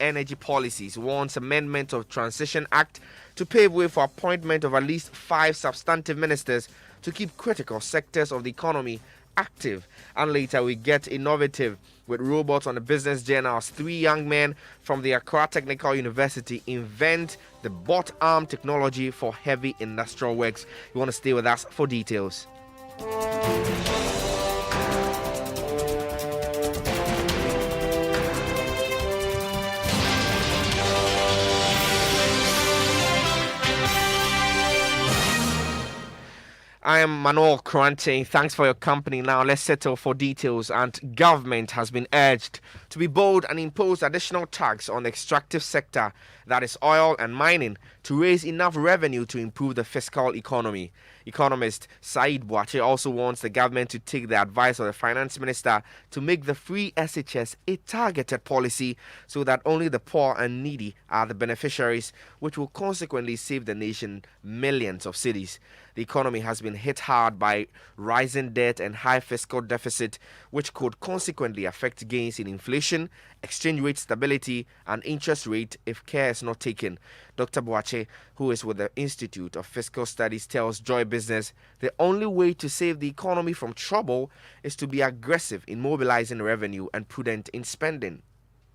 Energy Policies wants amendment of Transition Act to pave way for appointment of at least 5 substantive ministers to keep critical sectors of the economy active. And later we get innovative with robots on the Business Journal as 3 young men from the Accra Technical University invent the bot arm technology for heavy industrial works. You want to stay with us for details. I am Manuel Krante. Thanks for your company. Now let's settle for details. And government has been urged to be bold and impose additional tax on the extractive sector, that is oil and mining, to raise enough revenue to improve the fiscal economy. Economist Said Boakye also wants the government to take the advice of the finance minister to make the free SHS a targeted policy so that only the poor and needy are the beneficiaries, which will consequently save the nation millions of cedis. The economy has been hit hard by rising debt and high fiscal deficit, which could consequently affect gains in inflation, exchange rate stability, and interest rate if care is not taken. Dr. Boakye, who is with the Institute of Fiscal Studies, tells Joy Business the only way to save the economy from trouble is to be aggressive in mobilizing revenue and prudent in spending.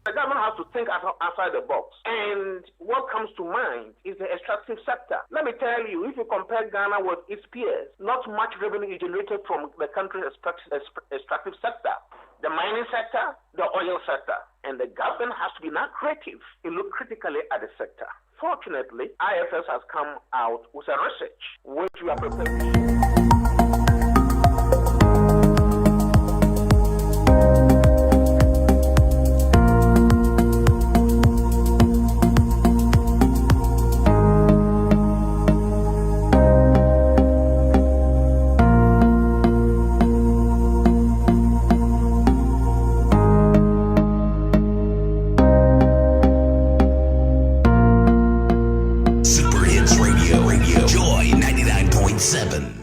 The government has to think outside the box. And what comes to mind is the extractive sector. Let me tell you, if you compare Ghana with its peers, not much revenue is generated from the country's extractive sector, the mining sector, the oil sector. And the government has to be now creative and look critically at the sector. Fortunately, IFS has come out with a research which we are prepared to. Joy 99.7.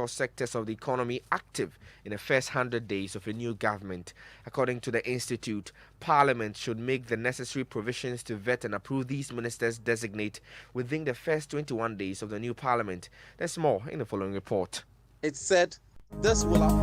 Sectors of the economy active in the first 100 days of a new government. According to the Institute, Parliament should make the necessary provisions to vet and approve these ministers designate within the first 21 days of the new Parliament. There's more in the following report. It said this will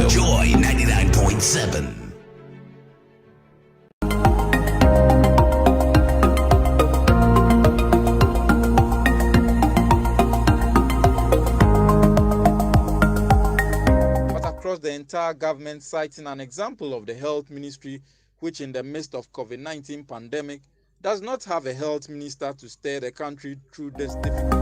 Joy 99.7. The entire government, citing an example of the health ministry, which in the midst of COVID-19 pandemic does not have a health minister to steer the country through this difficult.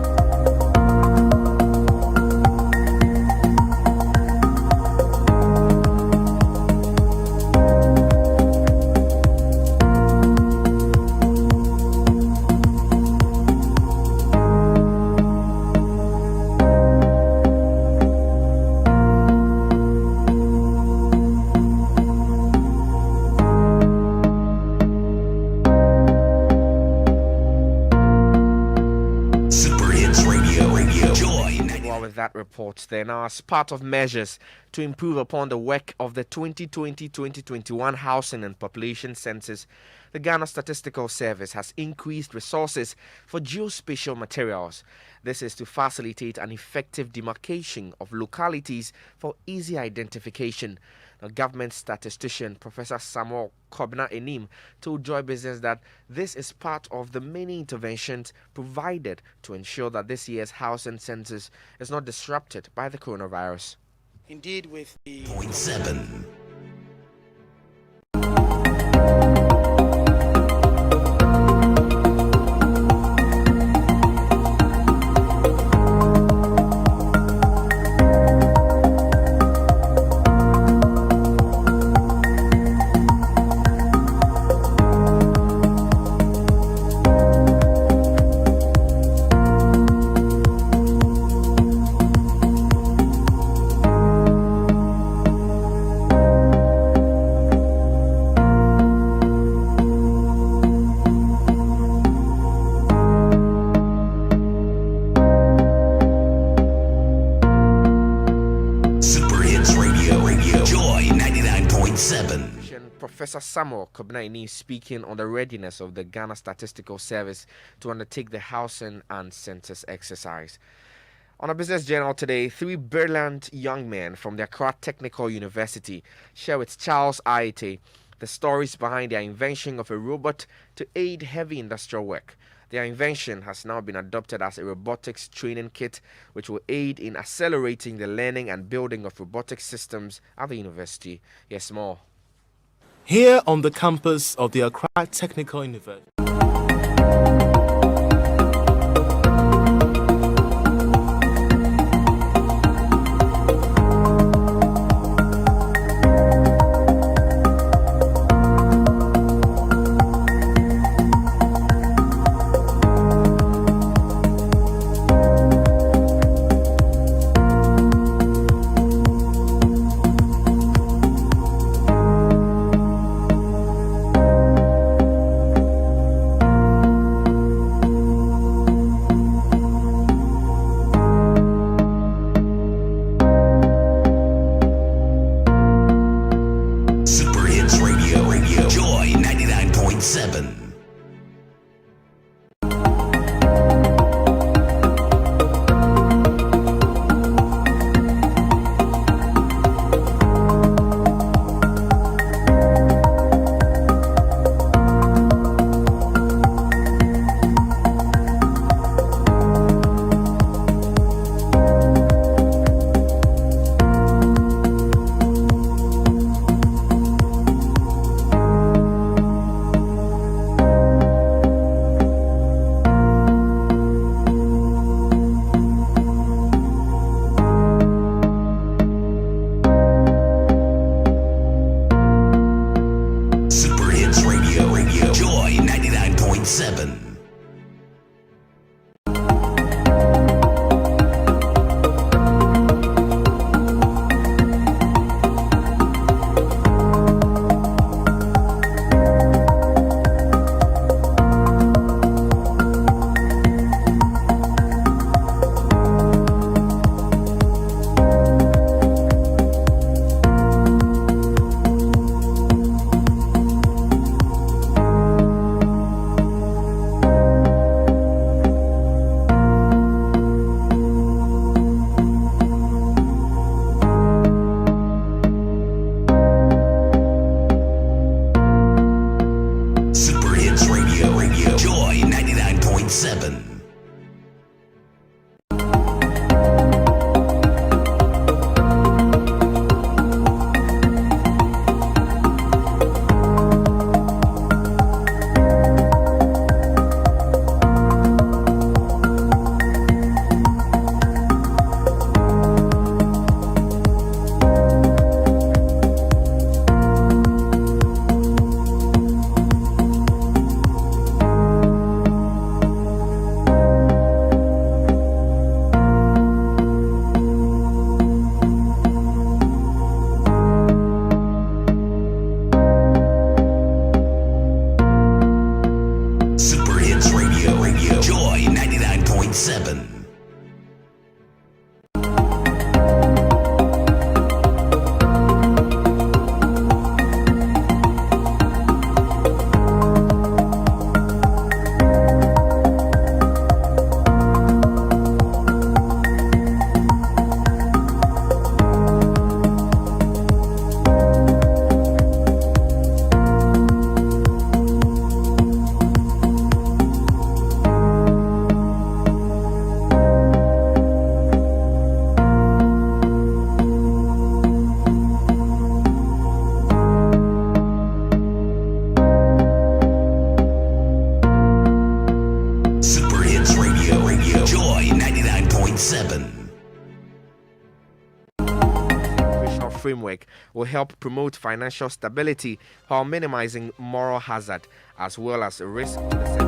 That report then as part of measures to improve upon the work of the 2020-2021 Housing and Population Census, the Ghana Statistical Service has increased resources for geospatial materials. This is to facilitate an effective demarcation of localities for easy identification. The government statistician Professor Samuel Kobna Enim told Joy Business that this is part of the many interventions provided to ensure that this year's housing census is not disrupted by the coronavirus. Indeed, with the 0.7. 99.7. Professor Samuel Kobnaini speaking on the readiness of the Ghana Statistical Service to undertake the housing and census exercise. On a business journal today, 3 brilliant young men from the Accra Technical University share with Charles Aite the stories behind their invention of a robot to aid heavy industrial work. Their invention has now been adopted as a robotics training kit, which will aid in accelerating the learning and building of robotic systems at the university. Yes, more. Here on the campus of the Accra Technical University. Joy 99.7. Joy 99.7. Joy 99.7. Joy 99.7. Joy 99.7. Operational framework will help promote financial stability while minimizing moral hazard as well as risk to the sector.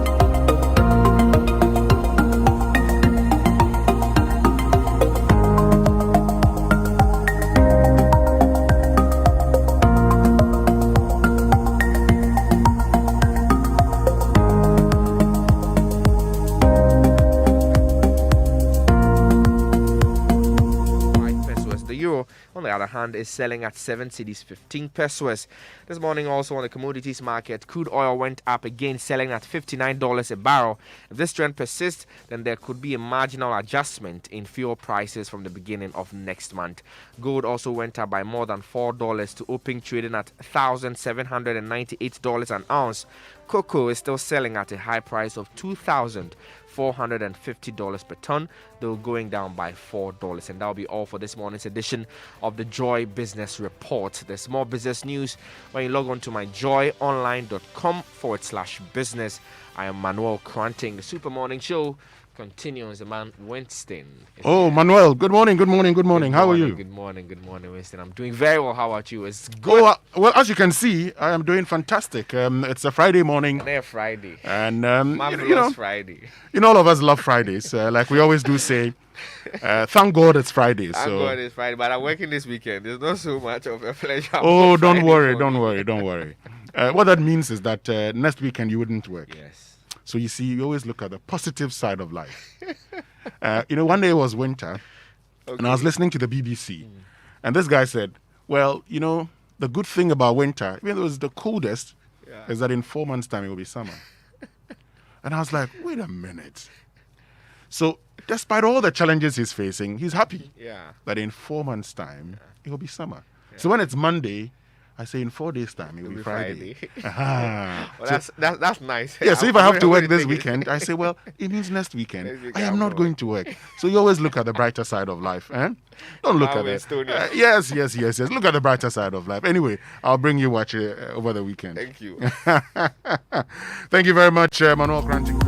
On the other hand, rand is selling at 7 cedis 15 pesos. This morning also on the commodities market, crude oil went up again, selling at $59 a barrel. If this trend persists, then there could be a marginal adjustment in fuel prices from the beginning of next month. Gold also went up by more than $4 to open trading at $1,798 an ounce. Cocoa is still selling at a high price of $2,450 per ton, though going down by $4. And that'll be all for this morning's edition of the Joy Business Report. There's more business news when you log on to myjoyonline.com/business. I am Manuel Kranting. The Super Morning Show continues. The man Winston. Oh, Manuel, good morning. How are you? Good morning, Winston. I'm doing very well. How about you? It's good. Oh, well, as you can see, I am doing fantastic. It's a Friday morning. They're Friday. And, Marvelous Friday. All of us love Fridays. Like we always do say, thank God it's Friday. Thank God it's Friday, but I'm working this weekend. There's not so much of a pleasure. Oh, don't worry. What that means is that next weekend you wouldn't work. Yes. So you see, you always look at the positive side of life. One day it was winter, and I was listening to the BBC, and this guy said, well, the good thing about winter, even though it's the coldest, is that in 4 months' time it will be summer. And I was like, wait a minute. So despite all the challenges he's facing, he's happy that in 4 months' time it will be summer. Yeah. So when it's Monday, I say in 4 days' time, it will be Friday. Well, that's nice. Yeah, so if I have to work this weekend, I say, well, it means next weekend. I am not going to work. So you always look at the brighter side of life. Eh? Don't look at it. Yes. Look at the brighter side of life. Anyway, I'll bring you watch over the weekend. Thank you. Thank you very much, Manuel Kranting.